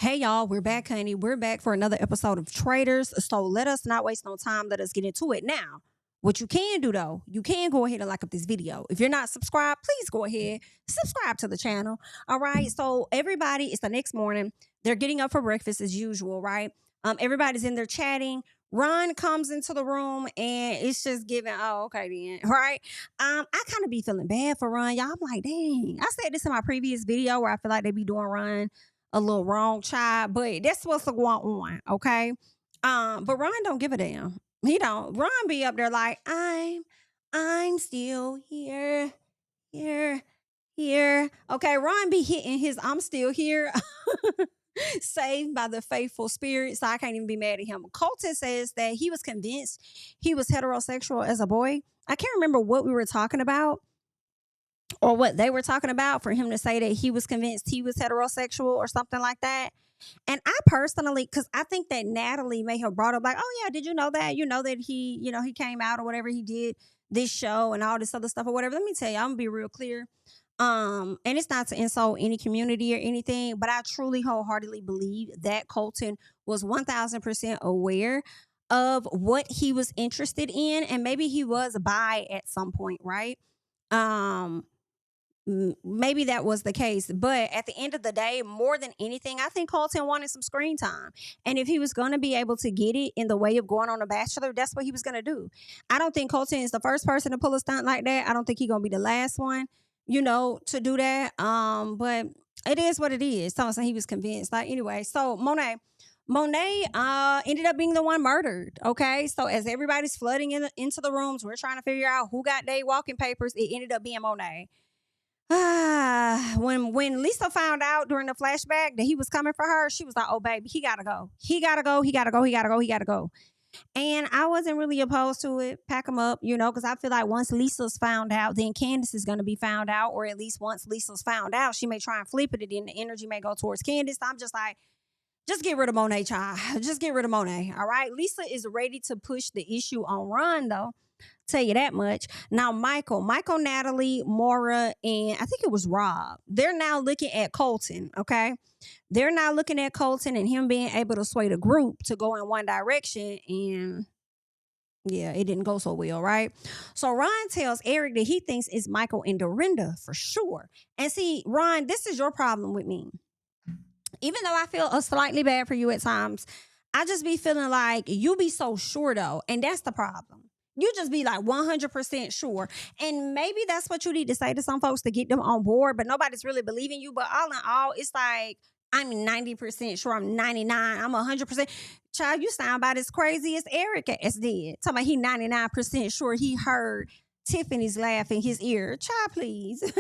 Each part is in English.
Hey y'all, we're back, honey. We're back for another episode of Traitors. So let us not waste no time. Let us get into it now. What you can do though, you can go ahead and like up this video. If you're not subscribed, please go ahead, subscribe to the channel. All right. So everybody, it's the next morning. They're getting up for breakfast as usual, right? Everybody's in there chatting. Ron comes into the room and it's just giving, oh, okay then. Right. I kind of be feeling bad for Ron. Y'all, I'm like, dang. I said this in my previous video where I feel like they be doing Ron a little wrong, child, but that's what's going on, okay? But Ron don't give a damn. He don't. Ron be up there like, I'm still here, here. Okay, Ron be hitting his I'm still here. Saved by the faithful spirit, so I can't even be mad at him. Colton says that he was convinced he was heterosexual as a boy. I can't remember what we were talking about or what they were talking about for him to say that he was convinced he was heterosexual or something like that. And I personally, because I think that Natalie may have brought up like, oh yeah, did you know that? You know that he came out or whatever, he did this show and all this other stuff or whatever. Let me tell you, I'm gonna be real clear. And it's not to insult any community or anything, but I truly wholeheartedly believe that Colton was 1000% aware of what he was interested in, and maybe he was bi at some point, right? Um, maybe that was the case, but at the end of the day, more than anything, I think Colton wanted some screen time, and if he was going to be able to get it in the way of going on a Bachelor, that's what he was going to do. I don't think Colton is the first person to pull a stunt like that. I don't think he's going to be the last one, to do that. But it is what it is. So he was convinced. Like anyway, so Monét ended up being the one murdered. Okay, so as everybody's flooding into the rooms, we're trying to figure out who got their walking papers. It ended up being Monét. When Lisa found out during the flashback that he was coming for her, she was like, oh baby, he gotta go. He gotta go. And I wasn't really opposed to it. Pack him up, because I feel like once Lisa's found out, then Candiace is gonna be found out, or at least once Lisa's found out, she may try and flip it, and then the energy may go towards Candiace. I'm just like, just get rid of Monét, child. Just get rid of Monét. All right. Lisa is ready to push the issue on Ron, though. Tell you that much. Now, Michael, Natalie, Maura, and I think it was Rob. They're now looking at Colton, okay? They're now looking at Colton and him being able to sway the group to go in one direction, and yeah, it didn't go so well, right? So Ron tells Eric that he thinks it's Michael and Dorinda for sure. And see, Ron, this is your problem with me. Even though I feel slightly bad for you at times, I just be feeling like you be so sure though, and that's the problem. You just be like 100% sure. And maybe that's what you need to say to some folks to get them on board, but nobody's really believing you. But all in all, it's like, I'm 90% sure, I'm 99, I'm 100%. Child, you sound about as crazy as Eric as did. Talking about he 99% sure he heard Tiffany's laugh in his ear. Child, please.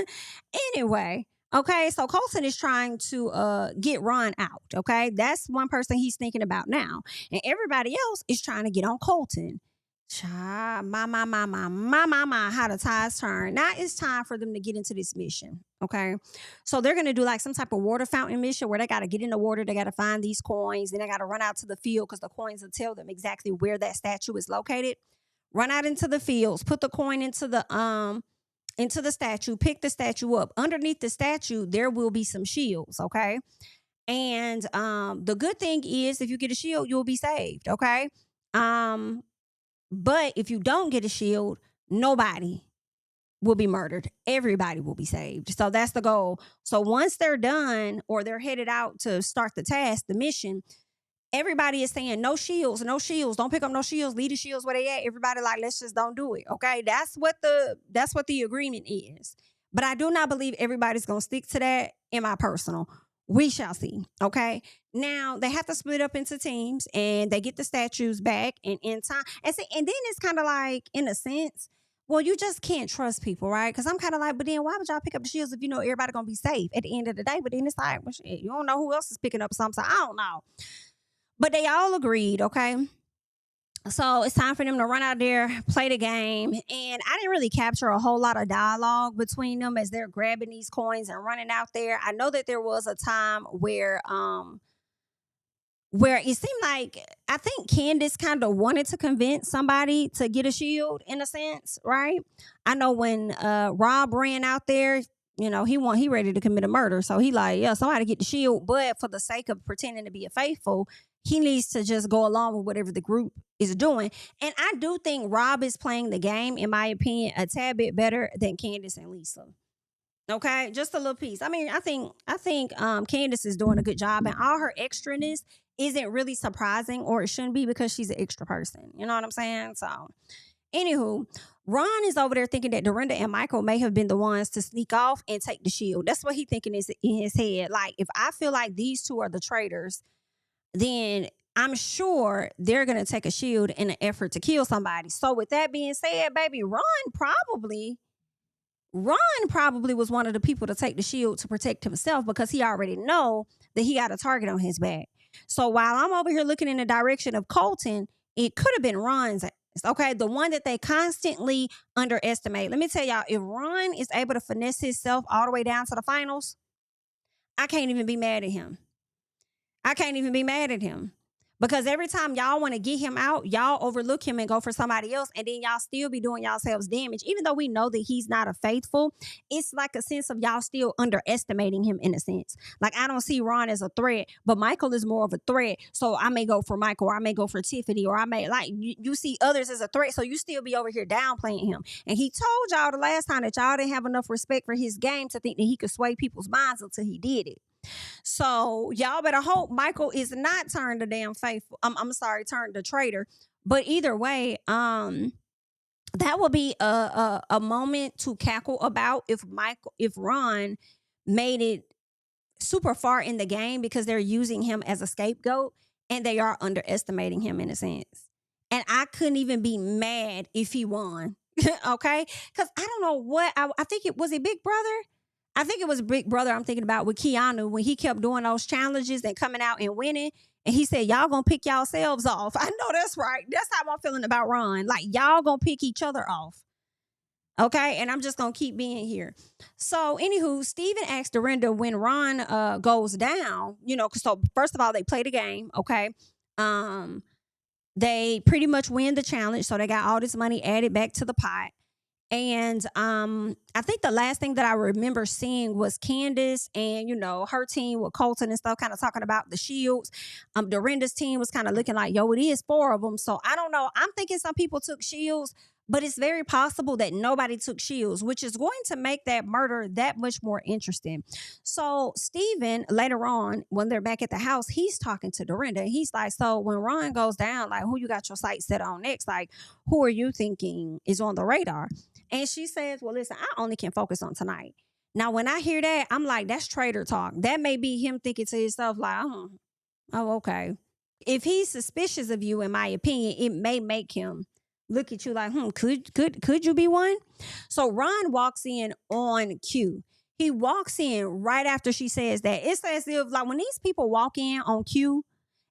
Anyway. Okay, so Colton is trying to get Ron out, okay? That's one person he's thinking about now. And everybody else is trying to get on Colton. Child, my, how the tides turn. Now it's time for them to get into this mission, okay? So they're going to do like some type of water fountain mission where they got to get in the water, they got to find these coins, then they got to run out to the field because the coins will tell them exactly where that statue is located. Run out into the fields, put the coin into the statue, pick the statue up. Underneath the statue, there will be some shields, okay? And the good thing is if you get a shield, you'll be saved, okay? But if you don't get a shield, nobody will be murdered. Everybody will be saved. So that's the goal. So once they're done or they're headed out to start the task, the mission, everybody is saying no shields, don't pick up no shields, leave the shields where they at. Everybody like, let's just don't do it. Okay. That's what the agreement is. But I do not believe everybody's gonna stick to that in my personal. We shall see. Okay. Now they have to split up into teams and they get the statues back and in time. And then it's kind of like, in a sense, well, you just can't trust people, right? Because I'm kind of like, but then why would y'all pick up the shields if you know everybody gonna be safe at the end of the day? But then it's like, well, shit, you don't know who else is picking up something. So I don't know. But they all agreed, okay? So it's time for them to run out there, play the game. And I didn't really capture a whole lot of dialogue between them as they're grabbing these coins and running out there. I know that there was a time where it seemed like, I think Candiace kind of wanted to convince somebody to get a shield in a sense, right? I know when Rob ran out there, he ready to commit a murder. So he like, yeah, somebody get the shield. But for the sake of pretending to be a faithful, he needs to just go along with whatever the group is doing. And I do think Rob is playing the game, in my opinion, a tad bit better than Candiace and Lisa. Okay, just a little piece. I mean, I think Candiace is doing a good job, and all her extraness isn't really surprising, or it shouldn't be, because she's an extra person. You know what I'm saying? So, anywho, Ron is over there thinking that Dorinda and Michael may have been the ones to sneak off and take the shield. That's what he's thinking is in his head. Like, if I feel like these two are the traitors, then I'm sure they're going to take a shield in an effort to kill somebody. So with that being said, baby, Ron probably was one of the people to take the shield to protect himself, because he already know that he got a target on his back. So while I'm over here looking in the direction of Colton, it could have been Ron's ass, okay? The one that they constantly underestimate. Let me tell y'all, if Ron is able to finesse himself all the way down to the finals, I can't even be mad at him. Because every time y'all want to get him out, y'all overlook him and go for somebody else, and then y'all still be doing yourselves damage. Even though we know that he's not a faithful, it's like a sense of y'all still underestimating him in a sense. Like, I don't see Ron as a threat, but Michael is more of a threat. So I may go for Michael, or I may go for Tiffany, or I may, like, you see others as a threat, so you still be over here downplaying him. And he told y'all the last time that y'all didn't have enough respect for his game to think that he could sway people's minds until he did it. So y'all better hope Michael is not turned a damn faithful. Turned a traitor. But either way, that would be a moment to cackle about if Ron made it super far in the game, because they're using him as a scapegoat and they are underestimating him in a sense. And I couldn't even be mad if he won. Okay? Because I don't know what I think it was. Big Brother. I think it was Big Brother I'm thinking about with Keanu, when he kept doing those challenges and coming out and winning. And he said, y'all gonna pick yourselves off. I know that's right. That's how I'm feeling about Ron. Like, y'all gonna pick each other off. Okay? And I'm just gonna keep being here. So, anywho, Steven asked Dorinda when Ron goes down, so first of all, they play the game, okay? They pretty much win the challenge, so they got all this money added back to the pot. And I think the last thing that I remember seeing was Candiace and, her team with Colton and stuff kind of talking about the shields. Dorinda's team was kind of looking like, yo, it is 4 of them. So I don't know. I'm thinking some people took shields, but it's very possible that nobody took shields, which is going to make that murder that much more interesting. So Steven, later on, when they're back at the house, he's talking to Dorinda. He's like, so when Ron goes down, like, who you got your sights set on next? Like, who are you thinking is on the radar? And she says, well, listen, I only can focus on tonight. Now, when I hear that, I'm like, that's traitor talk. That may be him thinking to himself, like, oh, okay. If he's suspicious of you, in my opinion, it may make him look at you like, could you be one? So Ron walks in on cue. He walks in right after she says that. It's as if, like, when these people walk in on cue,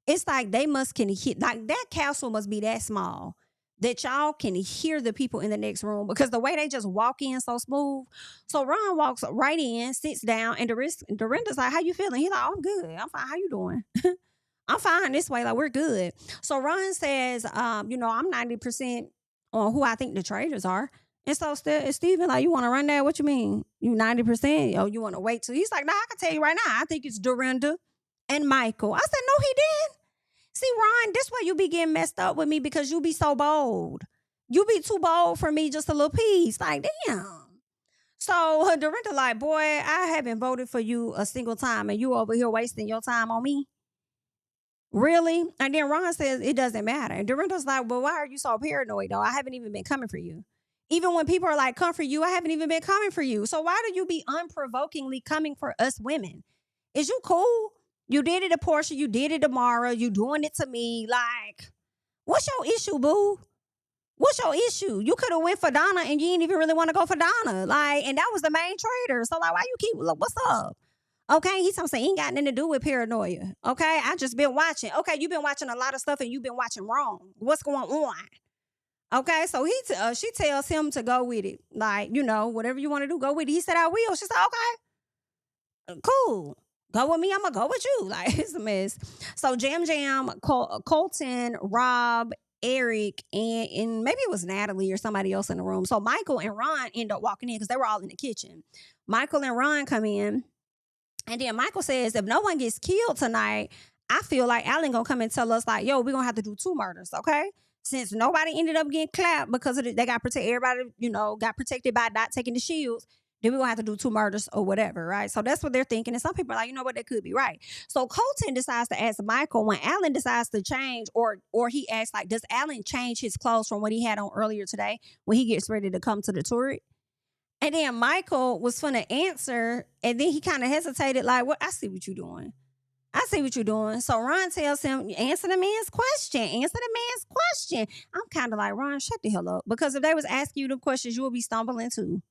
it's like they can hit, like, that castle must be that small that y'all can hear the people in the next room, because the way they just walk in so smooth. So Ron walks right in, sits down, and Dorinda's like, how you feeling? He's like, oh, I'm good. I'm fine. How you doing? I'm fine this way. Like, we're good. So Ron says, I'm 90% on who I think the traitors are. And so Steven, like, you want to run that? What you mean? You 90%? Oh, you want to wait till? He's like, nah, I can tell you right now. I think it's Dorinda and Michael. I said, no, he didn't. See, Ron, this way you be getting messed up with me, because you be so bold. You be too bold for me, just a little piece. Like, damn. So Dorinda like, boy, I haven't voted for you a single time, and you over here wasting your time on me. Really? And then Ron says it doesn't matter. And Dorinda's like, well, why are you so paranoid, though? I haven't even been coming for you. Even when people are like, come for you, I haven't even been coming for you. So why do you be unprovokingly coming for us women? Is you cool? You did it to Porsha. You did it to Maura. You doing it to me. Like, what's your issue, boo? What's your issue? You could have went for Donna, and you didn't even really want to go for Donna. Like, and that was the main traitor. So, like, why you keep, look, what's up? Okay, he's saying ain't got nothing to do with paranoia. Okay, I just been watching. Okay, you've been watching a lot of stuff, and you've been watching wrong. What's going on? Okay, so she tells him to go with it. Like, whatever you want to do, go with it. He said, I will. She said, okay, cool. Go with me, I'm going to go with you. Like, it's a mess. So Jam, Colton, Rob, Eric, and maybe it was Natalie or somebody else in the room. So Michael and Ron end up walking in because they were all in the kitchen. Michael and Ron come in. And then Michael says, if no one gets killed tonight, I feel like Alan gonna come and tell us like, yo, we're gonna have to do 2 murders, okay? Since nobody ended up getting clapped because of they got protected, everybody, got protected by not taking the shields, then we're gonna have to do 2 murders or whatever, right? So that's what they're thinking. And some people are like, you know what, that could be right. So Colton decides to ask Michael when Alan decides to change, or he asks, like, does Alan change his clothes from what he had on earlier today when he gets ready to come to the turret? And then Michael was finna answer, and then he kind of hesitated, like, "What? I see what you're doing. I see what you're doing." So Ron tells him, "Answer the man's question. Answer the man's question." I'm kind of like, Ron, shut the hell up, because if they was asking you the questions, you would be stumbling too.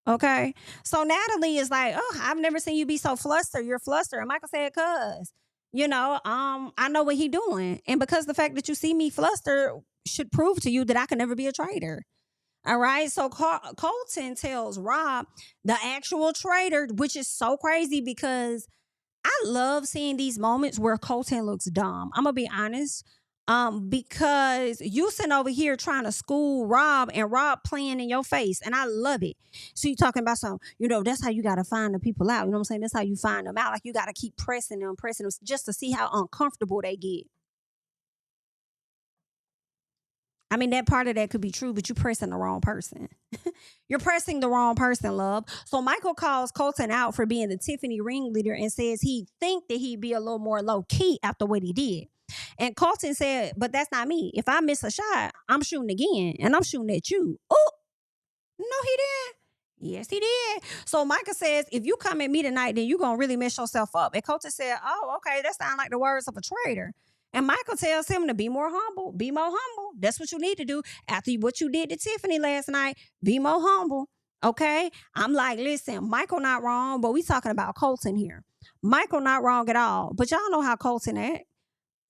Okay. So Natalie is like, "Oh, I've never seen you be so flustered. You're flustered." And Michael said, "Cuz, I know what he doing, and because the fact that you see me flustered should prove to you that I can never be a traitor." All right. So Colton tells Rob, the actual traitor, which is so crazy because I love seeing these moments where Colton looks dumb. I'm going to be honest. Because you sitting over here trying to school Rob and Rob playing in your face, and I love it. So you talking about that's how you got to find the people out. You know what I'm saying? That's how you find them out. Like, you got to keep pressing them just to see how uncomfortable they get. I mean, that part of that could be true, but you're pressing the wrong person. You're pressing the wrong person, love. So Michael calls Colton out for being the Tiffany ringleader and says he think that he'd be a little more low key after what he did. And Colton said, "But that's not me. If I miss a shot, I'm shooting again, and I'm shooting at you." Oh, no, he did. Yes, he did. So Michael says, "If you come at me tonight, then you're going to really mess yourself up." And Colton said, "Oh, okay, that sounds like the words of a traitor." And Michael tells him to be more humble. Be more humble. That's what you need to do after what you did to Tiffany last night. Be more humble. Okay? I'm like, listen, Michael not wrong, but we talking about Colton here. Michael not wrong at all. But y'all know how Colton act.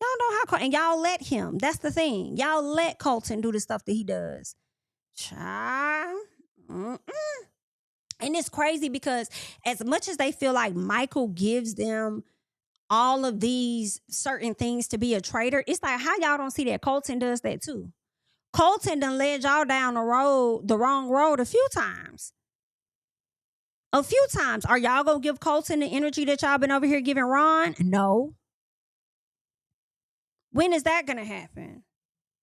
Y'all know how Colton, and y'all let him. That's the thing. Y'all let Colton do the stuff that he does. Child. Mm-mm. And it's crazy because as much as they feel like Michael gives them all of these certain things to be a traitor, it's like, how y'all don't see that Colton does that too? Colton done led y'all down the wrong road a few times. A few times. Are y'all gonna give Colton the energy that y'all been over here giving Ron? No. When is that gonna happen?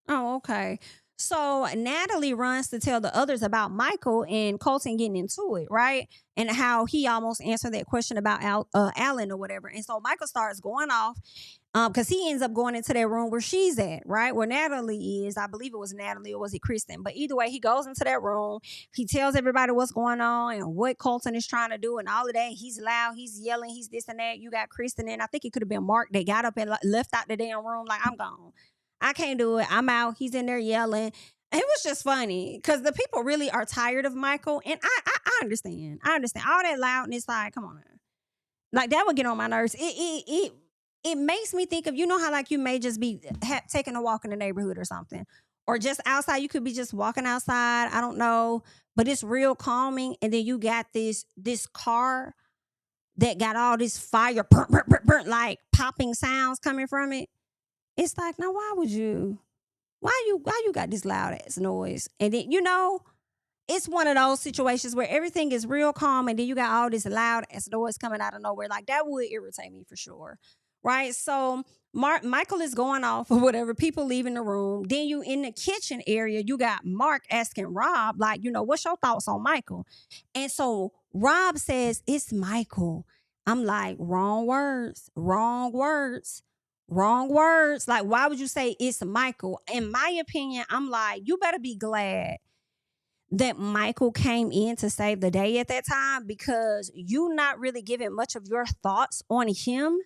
Oh, okay. So Natalie runs to tell the others about Michael and Colton getting into it, right? And how he almost answered that question about Alan or whatever. And so Michael starts going off because he ends up going into that room where she's at, right? Where Natalie is. I believe it was Natalie, or was it Kristen? But either way, he goes into that room. He tells everybody what's going on and what Colton is trying to do and all of that. He's loud. He's yelling. He's this and that. You got Kristen in. I think it could have been Mark. They got up and left out the damn room like, I'm gone. I can't do it. I'm out. He's in there yelling. It was just funny because the people really are tired of Michael. And I understand. I understand. All that loudness, like, come on now. Like, that would get on my nerves. It makes me think of, how like you may just be taking a walk in the neighborhood or something. Or just outside. You could be just walking outside. I don't know. But it's real calming. And then you got this car that got all this fire, like popping sounds coming from it. It's like, now why would you? Why you got this loud ass noise? And then, it's one of those situations where everything is real calm and then you got all this loud ass noise coming out of nowhere. Like, that would irritate me for sure. Right? So Michael is going off or whatever, people leaving the room. Then you in the kitchen area, you got Mark asking Rob, like, what's your thoughts on Michael? And so Rob says, it's Michael. I'm like, wrong words. Like, why would you say it's Michael? In my opinion, I'm like, you better be glad that Michael came in to save the day at that time, because you not really giving much of your thoughts on him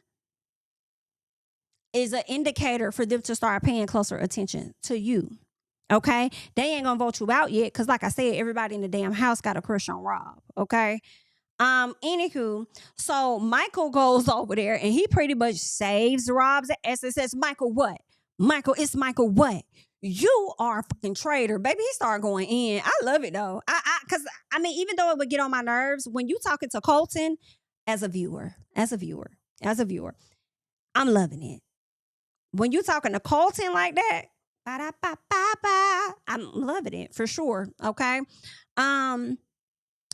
is an indicator for them to start paying closer attention to you. Okay? They ain't gonna vote you out yet because, like I said, everybody in the damn house got a crush on Rob. Okay? Anywho, so Michael goes over there and he pretty much saves Rob's ass and says, Michael, what? Michael, it's Michael, what? You are a fucking traitor. Baby, he started going in. I love it though. Cause I mean, even though it would get on my nerves, when you talking to Colton as a viewer, I'm loving it. When you talking to Colton like that, I'm loving it for sure. Okay.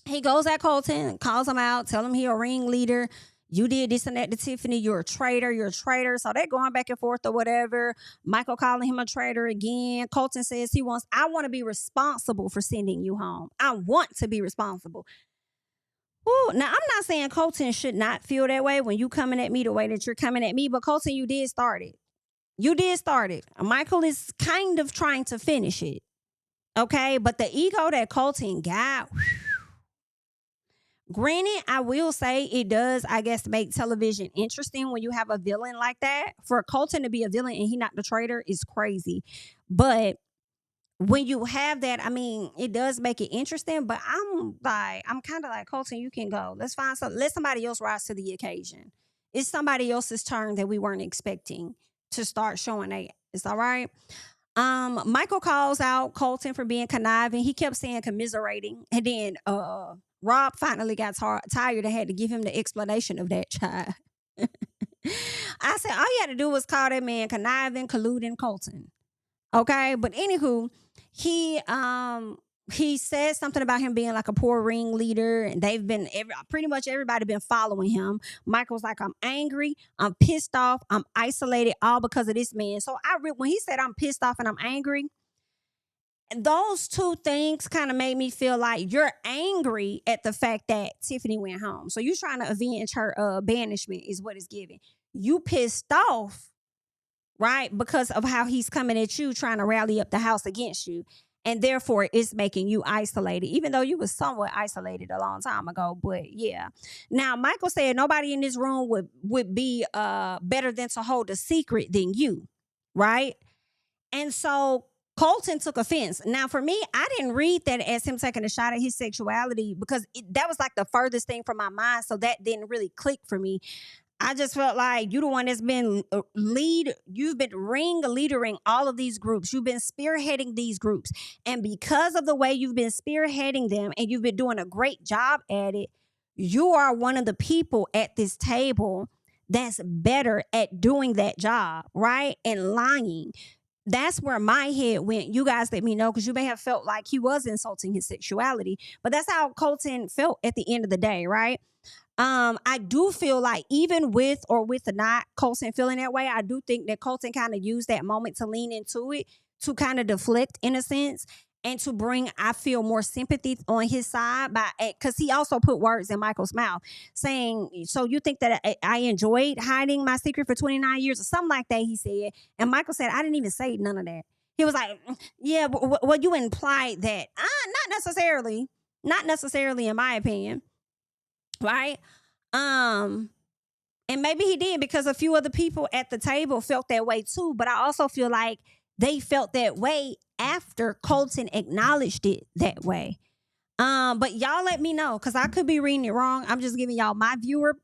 He goes at Colton, calls him out, tell him he a ringleader. You did this and that to Tiffany. You're a traitor. You're a traitor. So they're going back and forth or whatever. Michael calling him a traitor again. Colton says I want to be responsible for sending you home. I want to be responsible. Ooh, now, I'm not saying Colton should not feel that way when you coming at me the way that you're coming at me, but Colton, you did start it. You did start it. Michael is kind of trying to finish it. Okay? But the ego that Colton got, granted, I will say it does, I guess, make television interesting when you have a villain like that. For Colton to be a villain and he not the traitor is crazy. But when you have that, I mean, it does make it interesting. But I'm kind of like, Colton, you can go. Let's find something. Let somebody else rise to the occasion. It's somebody else's turn that we weren't expecting to start showing that. It's all right. Michael calls out Colton for being conniving. He kept saying commiserating. And then Rob finally got tired and had to give him the explanation of that child. I said, all you had to do was call that man conniving, colluding Colton. Okay? But anywho, he said something about him being like a poor ringleader, and they've been pretty much everybody been following him. Michael's like, I'm angry, I'm pissed off, I'm isolated, all because of this man. So when he said I'm pissed off and I'm angry, those two things kind of made me feel like you're angry at the fact that Tiffany went home. So you're trying to avenge her banishment is what it's giving. You pissed off, right? Because of how he's coming at you, trying to rally up the house against you. And therefore, it's making you isolated, even though you was somewhat isolated a long time ago. But yeah. Now, Michael said nobody in this room would be better than to hold a secret than you, right? And so Colton took offense. Now, for me, I didn't read that as him taking a shot at his sexuality because that was like the furthest thing from my mind. So that didn't really click for me. I just felt like you the one that's been you've been ringleadering all of these groups. You've been spearheading these groups. And because of the way you've been spearheading them and you've been doing a great job at it, you are one of the people at this table that's better at doing that job, right? And lying. That's where my head went. You guys let me know because you may have felt like he was insulting his sexuality. But that's how Colton felt at the end of the day, right? I do feel like even with or with not Colton feeling that way, I do think that Colton kind of used that moment to lean into it, to kind of deflect in a sense, and to bring, I feel, more sympathy on his side because he also put words in Michael's mouth saying, so you think that I enjoyed hiding my secret for 29 years or something like that, he said. And Michael said, I didn't even say none of that. He was like, yeah, well, you implied that. Not necessarily in my opinion. Right? And maybe he did because a few other people at the table felt that way too. But I also feel like they felt that way after Colton acknowledged it that way. But y'all let me know because I could be reading it wrong. I'm just giving y'all my viewer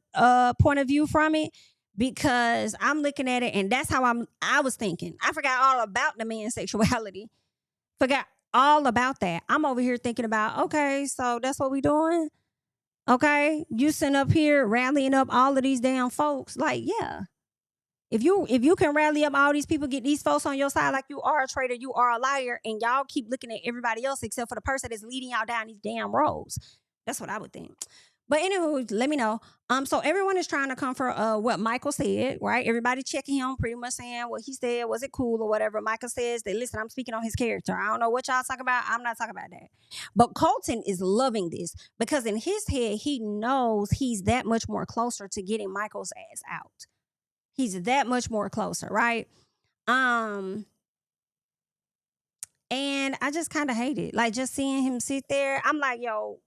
point of view from it because I'm looking at it and that's how I was thinking. I forgot all about the man's sexuality. Forgot all about that. I'm over here thinking about, okay, so that's what we doing? Okay, you sitting up here rallying up all of these damn folks. Like, yeah, if you can rally up all these people, get these folks on your side, like you are a traitor, you are a liar, and y'all keep looking at everybody else except for the person that's leading y'all down these damn roads. That's what I would think. But anywho, let me know. So everyone is trying to come for what Michael said, right? Everybody checking him, pretty much saying what he said, was it cool or whatever. Michael says that, listen, I'm speaking on his character. I don't know what y'all talking about. I'm not talking about that. But Colton is loving this because in his head, he knows he's that much more closer to getting Michael's ass out. He's that much more closer, right? And I just kind of hate it. Like just seeing him sit there, I'm like, yo,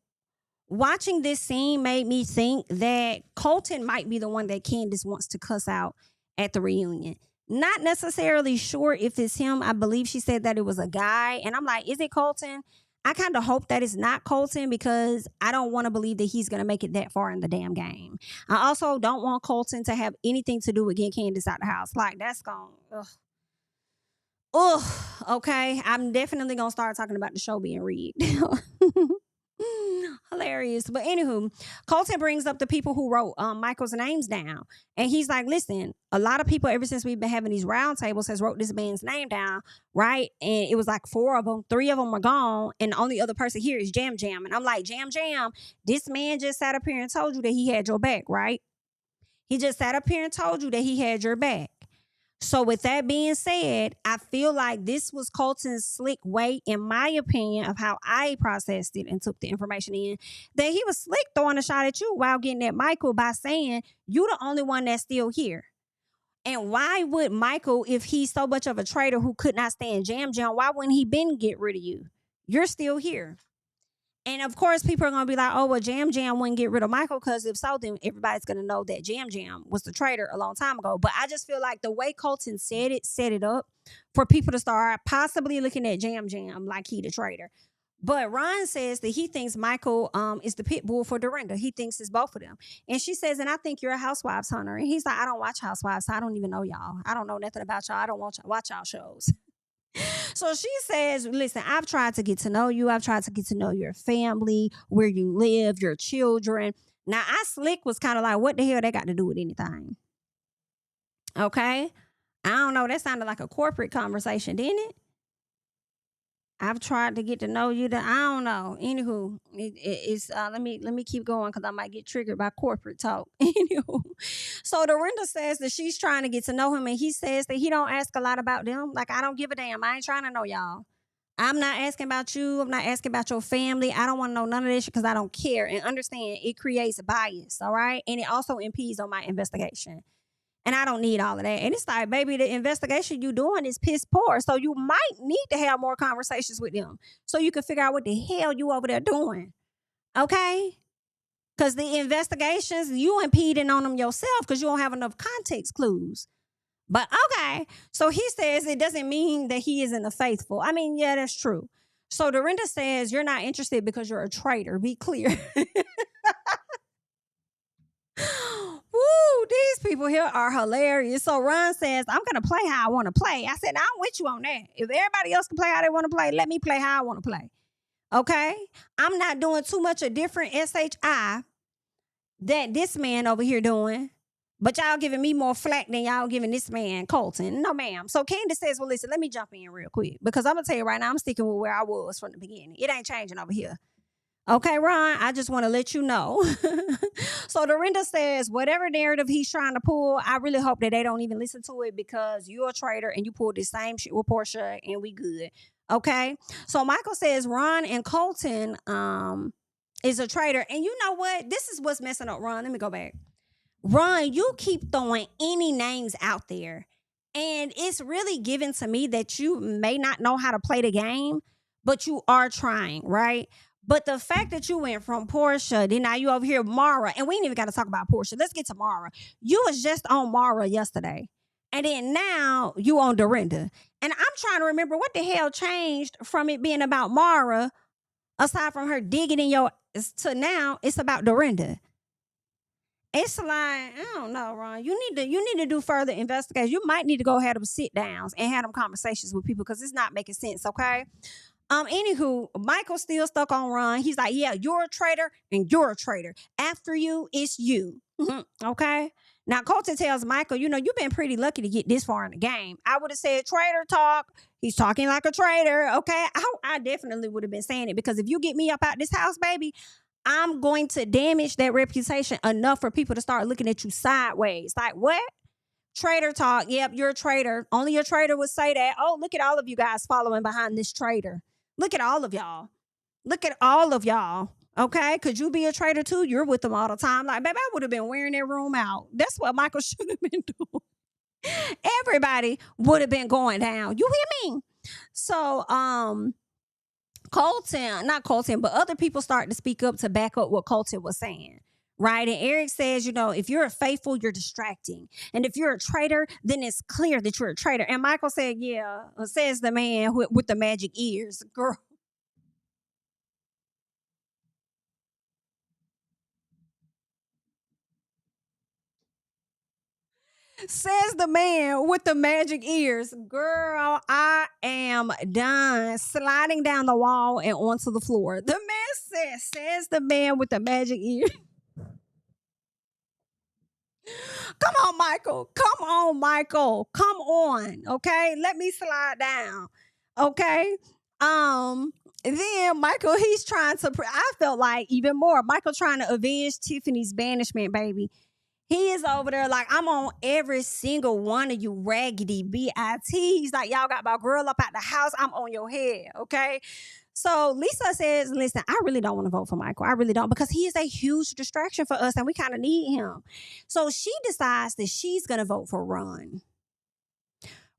watching this scene made me think that Colton might be the one that Candiace wants to cuss out at the reunion. Not necessarily sure if it's him. I believe she said that it was a guy. And I'm like, is it Colton? I kind of hope that it's not Colton because I don't want to believe that he's going to make it that far in the damn game. I also don't want Colton to have anything to do with getting Candiace out the house. Like, that's going, okay. I'm definitely going to start talking about the show being rigged. Hilarious. But anywho, Colton brings up the people who wrote Michael's names down. And he's like, listen, a lot of people ever since we've been having these round tables has wrote this man's name down, right? And it was like four of them, three of them are gone, and the only other person here is Jam Jam. And I'm like, Jam Jam, this man just sat up here and told you that he had your back, right? He just sat up here and told you that he had your back. So with that being said, I feel like this was Colton's slick way, in my opinion, of how I processed it and took the information in, that he was slick throwing a shot at you while getting at Michael by saying, you the only one that's still here. And why would Michael, if he's so much of a traitor who could not stand Jam Jam, why wouldn't he been get rid of you? You're still here. And of course, people are going to be like, oh, well, Jam Jam wouldn't get rid of Michael because if so, then everybody's going to know that Jam Jam was the traitor a long time ago. But I just feel like the way Colton said it, set it up for people to start possibly looking at Jam Jam like he the traitor. But Ron says that he thinks Michael is the pit bull for Dorinda. He thinks it's both of them. And she says, and I think you're a Housewives hunter. And he's like, I don't watch Housewives. So I don't even know y'all. I don't know nothing about y'all. I don't watch y'all shows. So she says, listen, I've tried to get to know you. I've tried to get to know your family, where you live, your children. Now, I slick was kind of like, what the hell they got to do with anything? Okay. I don't know. That sounded like a corporate conversation, didn't it? I've tried to get to know you. I don't know. Anywho, it's let me keep going because I might get triggered by corporate talk. Anywho, so Dorinda says that she's trying to get to know him, and he says that he don't ask a lot about them. Like, I don't give a damn. I ain't trying to know y'all. I'm not asking about you. I'm not asking about your family. I don't want to know none of this because I don't care. And understand, it creates bias, all right? And it also impedes on my investigation. And I don't need all of that. And it's like, baby, the investigation you doing is piss poor. So you might need to have more conversations with them so you can figure out what the hell you over there doing. Okay? Because the investigations, you impeding on them yourself because you don't have enough context clues. But okay. So he says it doesn't mean that he isn't a faithful. I mean, yeah, that's true. So Dorinda says you're not interested because you're a traitor. Be clear. Woo, these people here are hilarious. So Ron says, I'm going to play how I want to play. I said, I'm with you on that. If everybody else can play how they want to play, let me play how I want to play. Okay? I'm not doing too much of different SHI that this man over here doing. But y'all giving me more flack than y'all giving this man, Colton. No, ma'am. So Candiace says, well, listen, let me jump in real quick. Because I'm going to tell you right now, I'm sticking with where I was from the beginning. It ain't changing over here. Okay, Ron, I just want to let you know. So Dorinda says, whatever narrative he's trying to pull, I really hope that they don't even listen to it because you're a traitor and you pulled this same shit with Porsha and we good. Okay? So Michael says Ron and Colton is a traitor. And you know what? This is what's messing up Ron. Let me go back. Ron, you keep throwing any names out there. And it's really given to me that you may not know how to play the game, but you are trying, right? But the fact that you went from Porsha, then now you over here Maura, and we ain't even got to talk about Porsha. Let's get to Maura. You was just on Maura yesterday. And then now you on Dorinda. And I'm trying to remember what the hell changed from it being about Maura, aside from her digging in your, to now it's about Dorinda. It's like, I don't know, Ron. You need to do further investigation. You might need to go have them sit downs and have them conversations with people because it's not making sense, okay? Anywho, Michael's still stuck on Ron. He's like, yeah, you're a traitor and you're a traitor. After you, it's you. Okay? Now, Colton tells Michael, you've been pretty lucky to get this far in the game. I would have said traitor talk. He's talking like a traitor, okay? I definitely would have been saying it because if you get me up out this house, baby, I'm going to damage that reputation enough for people to start looking at you sideways. Like, what? Traitor talk. Yep, you're a traitor. Only a traitor would say that. Oh, look at all of you guys following behind this traitor. Look at all of y'all. Look at all of y'all. Okay? Could you be a traitor too? You're with them all the time. Like, baby, I would have been wearing that room out. That's what Michael should have been doing. Everybody would have been going down. You hear me? So, not Colton, but other people start to speak up to back up what Colton was saying. Right? And Eric says, if you're a faithful, you're distracting. And if you're a traitor, then it's clear that you're a traitor. And Michael said, yeah, says the man with the magic ears. Girl. Says the man with the magic ears. Girl, I am done sliding down the wall and onto the floor. The man says the man with the magic ears. Come on, Michael. Come on, Michael. Come on. Okay. Let me slide down. Okay. Then Michael, he's trying to, I felt like even more, Michael trying to avenge Tiffany's banishment, baby. He is over there like, I'm on every single one of you raggedy BIT. He's like, y'all got my girl up out the house. I'm on your head, okay? So Lisa says, listen, I really don't want to vote for Michael. I really don't, because he is a huge distraction for us and we kind of need him. So she decides that she's going to vote for Ron,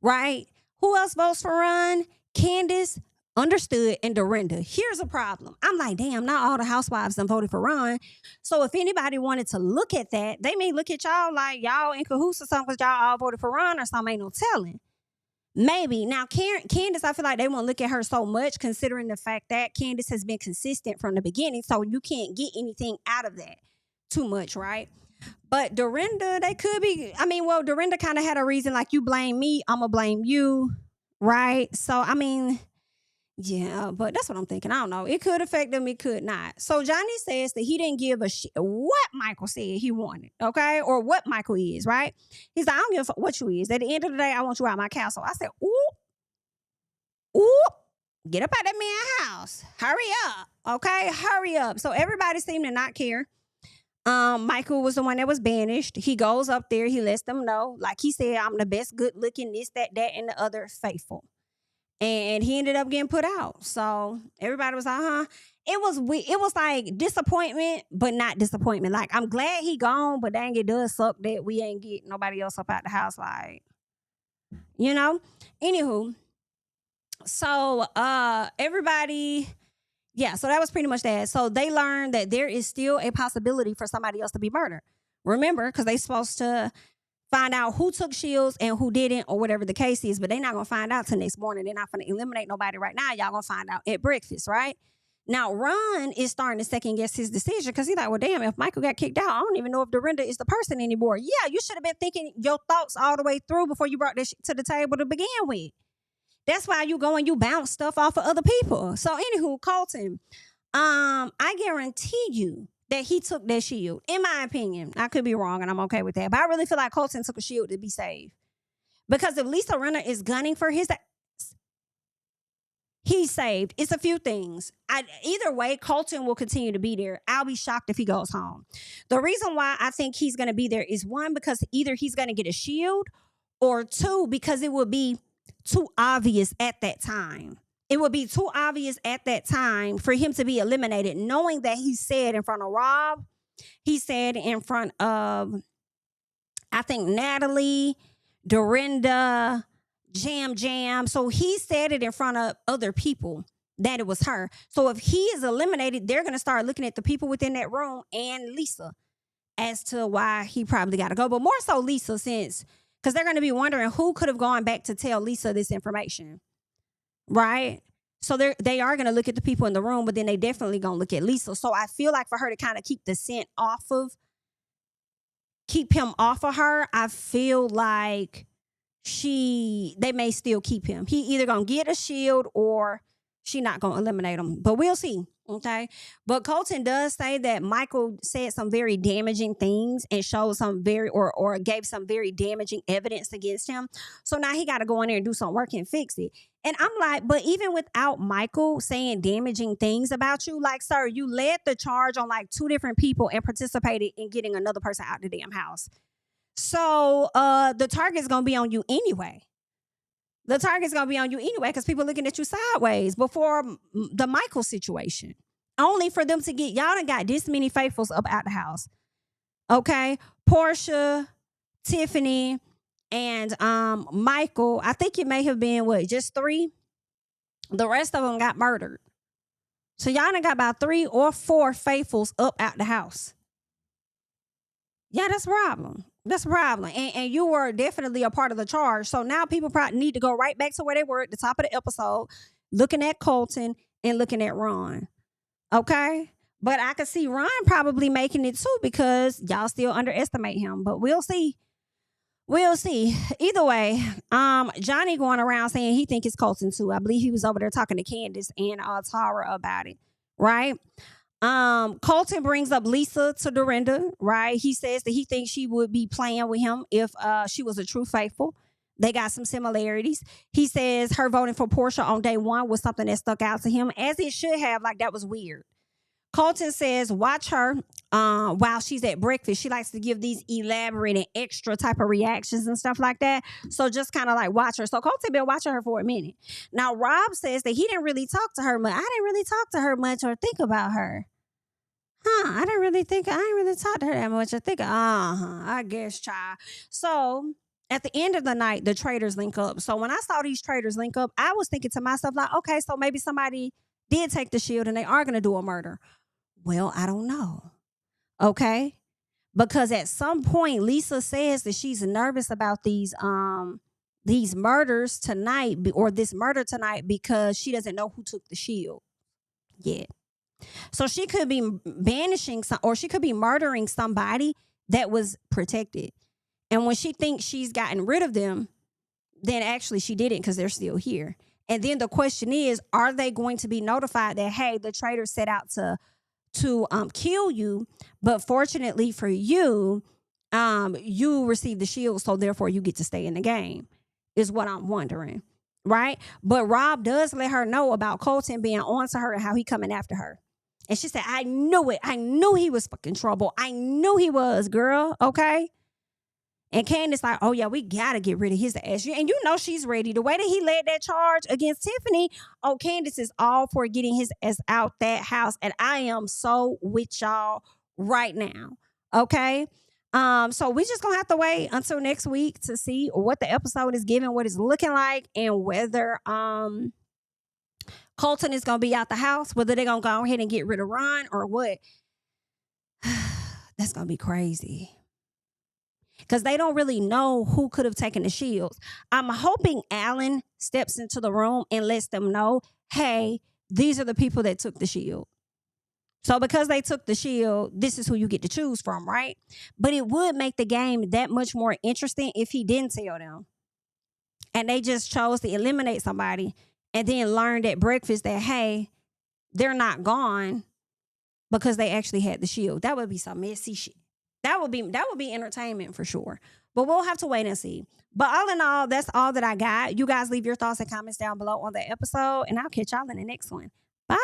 right? Who else votes for Ron? Candiace, Understood, and Dorinda. Here's a problem. I'm like, damn, not all the housewives done voted for Ron. So if anybody wanted to look at that, they may look at y'all like y'all in cahoots or something because y'all all voted for Ron or something. Ain't no telling. Maybe. Now, Candiace, I feel like they won't look at her so much considering the fact that Candiace has been consistent from the beginning. So you can't get anything out of that too much, right? But Dorinda, they could be. I mean, well, Dorinda kind of had a reason like, you blame me, I'm going to blame you, right? So, I mean, yeah, but that's what I'm thinking. I don't know. It could affect them. It could not. So Johnny says that he didn't give a shit what Michael said he wanted, okay? Or what Michael is, right? He's like, I don't give a fuck what you is. At the end of the day, I want you out of my castle. I said, ooh, get up out that man's house. Hurry up, okay? Hurry up. So everybody seemed to not care. Michael was the one that was banished. He goes up there. He lets them know. Like he said, I'm the best good looking, this, that, and the other faithful. And he ended up getting put out. So everybody was like, huh? It was like disappointment, but not disappointment. Like, I'm glad he gone, but dang, it does suck that we ain't get nobody else up out the house. Like, you know? Anywho, so everybody, yeah, so that was pretty much that. So they learned that there is still a possibility for somebody else to be murdered. Remember, because they supposed to find out who took shields and who didn't, or whatever the case is, but they're not going to find out till next morning. They're not going to eliminate nobody right now. Y'all going to find out at breakfast, right? Now, Ron is starting to second guess his decision because he's like, well, damn, if Michael got kicked out, I don't even know if Dorinda is the person anymore. Yeah, you should have been thinking your thoughts all the way through before you brought this to the table to begin with. That's why you go and you bounce stuff off of other people. So, anywho, Colton, I guarantee you that he took that shield. In my opinion, I could be wrong and I'm okay with that. But I really feel like Colton took a shield to be saved. Because if Lisa Rinna is gunning for his ass, he's saved. It's a few things. Either way, Colton will continue to be there. I'll be shocked if he goes home. The reason why I think he's going to be there is, one, because either he's going to get a shield, or two, because it would be too obvious at that time. It would be too obvious at that time for him to be eliminated, knowing that he said in front of Rob, he said in front of, I think, Natalie, Dorinda, Jam. So he said it in front of other people that it was her. So if he is eliminated, they're going to start looking at the people within that room and Lisa as to why he probably got to go. But more so Lisa, because they're going to be wondering who could have gone back to tell Lisa this information. Right? So they are going to look at the people in the room, but then they definitely going to look at Lisa. So I feel like for her to kind of keep the scent keep him off of her, I feel like they may still keep him. He either going to get a shield or she not going to eliminate him. But we'll see. Okay. But Colton does say that Michael said some very damaging things and showed some or gave some very damaging evidence against him. So now he got to go in there and do some work and fix it. And I'm like, but even without Michael saying damaging things about you, like, sir, you led the charge on like 2 different people and participated in getting another person out the damn house. So the target's going to be on you anyway. The target's going to be on you anyway because people looking at you sideways before the Michael situation. Only for them to get, y'all done got this many faithfuls up out the house. Okay? Porsha, Tiffany, and Michael. I think it may have been, just 3? The rest of them got murdered. So y'all done got about 3 or 4 faithfuls up out the house. Yeah, that's a problem. That's a problem. And you were definitely a part of the charge. So now people probably need to go right back to where they were at the top of the episode, looking at Colton and looking at Ron. Okay? But I could see Ron probably making it too because y'all still underestimate him. But we'll see. We'll see. Either way, Johnny going around saying he think it's Colton too. I believe he was over there talking to Candiace and Tara about it, right? Colton brings up Lisa to Dorinda, right? He says that he thinks she would be playing with him if she was a true faithful. They got some similarities. He says her voting for Porsha on day one was something that stuck out to him, as it should have. Like, that was weird. Colton says, watch her while she's at breakfast. She likes to give these elaborate and extra type of reactions and stuff like that. So just kind of like watch her. So Colton been watching her for a minute. Now, Rob says that he didn't really talk to her much. I didn't really talk to her much or think about her. I didn't really talk to her that much or think, I guess, child. So at the end of the night, the Traitors link up. So when I saw these Traitors link up, I was thinking to myself, like, okay, so maybe somebody did take the shield and they are going to do a murder. Well, I don't know. Okay? Because at some point, Lisa says that she's nervous about these murders tonight, or this murder tonight, because she doesn't know who took the shield yet. So she could be banishing or she could be murdering somebody that was protected. And when she thinks she's gotten rid of them, then actually she didn't, because they're still here. And then the question is, are they going to be notified that, hey, the Traitors set out to kill you, but fortunately for you, you received the shield, so therefore you get to stay in the game, is what I'm wondering, right? But Rob does let her know about Colton being on to her and how he coming after her. And she said, I knew it. I knew he was fucking trouble. I knew he was, girl, okay? And Candiace like, oh, yeah, we got to get rid of his ass. And you know she's ready. The way that he led that charge against Tiffany, Candiace is all for getting his ass out that house. And I am so with y'all right now, okay? So we just going to have to wait until next week to see what the episode is giving, what it's looking like, and whether Colton is going to be out the house, whether they're going to go ahead and get rid of Ron or what. That's going to be crazy. Because they don't really know who could have taken the shields. I'm hoping Alan steps into the room and lets them know, hey, these are the people that took the shield. So because they took the shield, this is who you get to choose from, right? But it would make the game that much more interesting if he didn't tell them. And they just chose to eliminate somebody and then learned at breakfast that, hey, they're not gone because they actually had the shield. That would be some messy shit. That would be entertainment for sure. But we'll have to wait and see. But all in all, that's all that I got. You guys leave your thoughts and comments down below on the episode, and I'll catch y'all in the next one. Bye.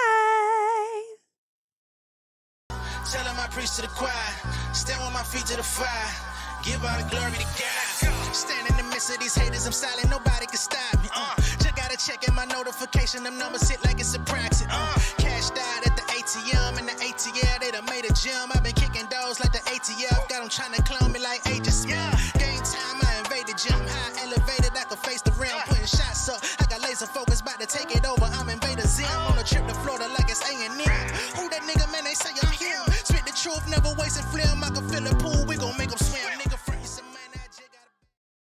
Tell him I preach to the choir. Stand with my feet to the fire. Give all the glory to God. Stand in the midst of these haters. I'm silent. Nobody can stop me. Just gotta check in my notification. Them numbers hit like it's a praxis. Cashed out at the ATM and the ATL. They done made a gym. I've been kicking doors like the ATL. Got them trying to clone me like ages. Yeah.